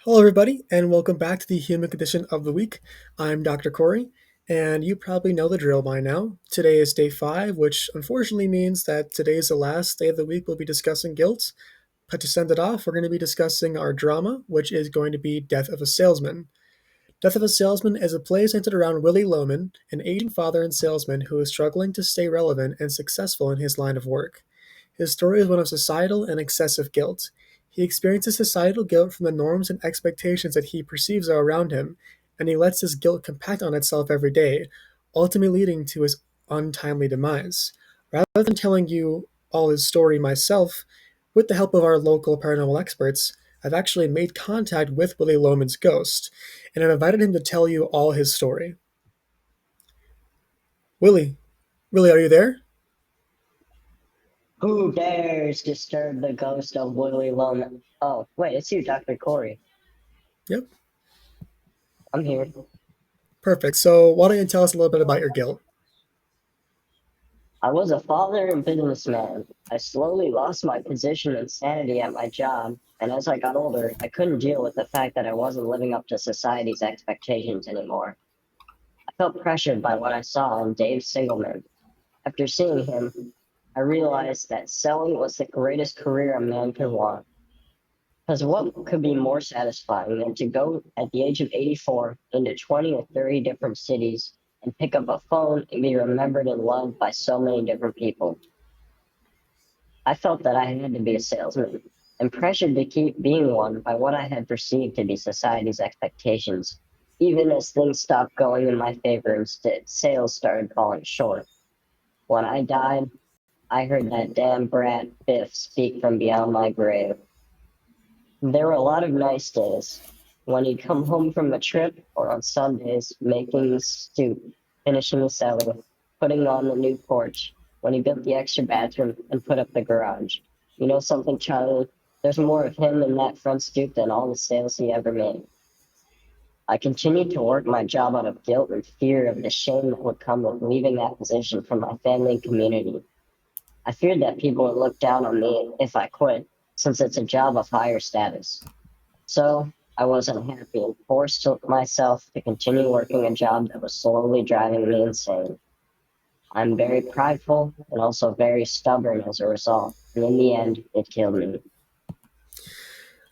Hello, everybody, and welcome back to the Human Condition of the Week. I'm Dr. Corey, and you probably know the drill by now. Today is day 5, which unfortunately means that today is the last day of the week we'll be discussing guilt. But to send it off, we're going to be discussing our drama, which is going to be Death of a Salesman. Death of a Salesman is a play centered around Willie Loman, an aging father and salesman who is struggling to stay relevant and successful in his line of work. His story is one of societal and excessive guilt. He experiences societal guilt from the norms and expectations that he perceives are around him, and he lets this guilt compact on itself every day, ultimately leading to his untimely demise. Rather than telling you all his story myself, with the help of our local paranormal experts, I've actually made contact with Willie Loman's ghost, and I've invited him to tell you all his story. Willie, Willie, are you there? Who dares disturb the ghost of Willie Loman? Oh, wait, it's you, Dr. Corey. Yep. I'm here. Perfect. So why don't you tell us a little bit about your guilt? I was a father and businessman. I slowly lost my position and sanity at my job, and as I got older, I couldn't deal with the fact that I wasn't living up to society's expectations anymore. I felt pressured by what I saw in Dave Singleman. After seeing him, I realized that selling was the greatest career a man could want. Because what could be more satisfying than to go at the age of 84 into 20 or 30 different cities and pick up a phone and be remembered and loved by so many different people? I felt that I had to be a salesman and pressured to keep being one by what I had perceived to be society's expectations. Even as things stopped going in my favor, instead, sales started falling short. When I died, I heard that damn brat Biff speak from beyond my grave. There were a lot of nice days. When he'd come home from a trip or on Sundays, making the stoop, finishing the cellar, putting on the new porch, when he built the extra bathroom and put up the garage. You know something, Charlie? There's more of him in that front stoop than all the sales he ever made. I continued to work my job out of guilt and fear of the shame that would come with leaving that position from my family and community. I feared that people would look down on me if I quit, since it's a job of higher status. So I wasn't happy and forced myself to continue working a job that was slowly driving me insane. I'm very prideful and also very stubborn as a result, and in the end, it killed me.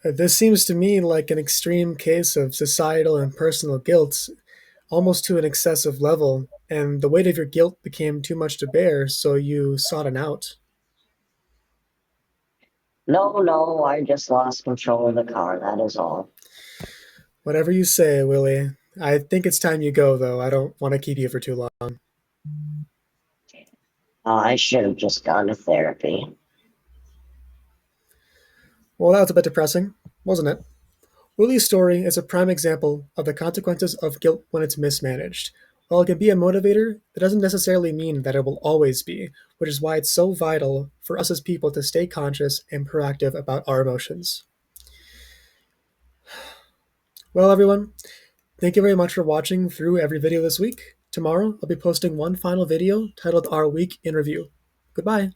This seems to me like an extreme case of societal and personal guilt, almost to an excessive level, and the weight of your guilt became too much to bear, so you sought an out. No, no, I just lost control of the car, that is all. Whatever you say, Willie. I think it's time you go, though. I don't want to keep you for too long. I should have just gone to therapy. Well, that was a bit depressing, wasn't it? Willie's story is a prime example of the consequences of guilt when it's mismanaged. While it can be a motivator, it doesn't necessarily mean that it will always be, which is why it's so vital for us as people to stay conscious and proactive about our emotions. Well, everyone, thank you very much for watching through every video this week. Tomorrow, I'll be posting one final video titled Our Week in Review. Goodbye.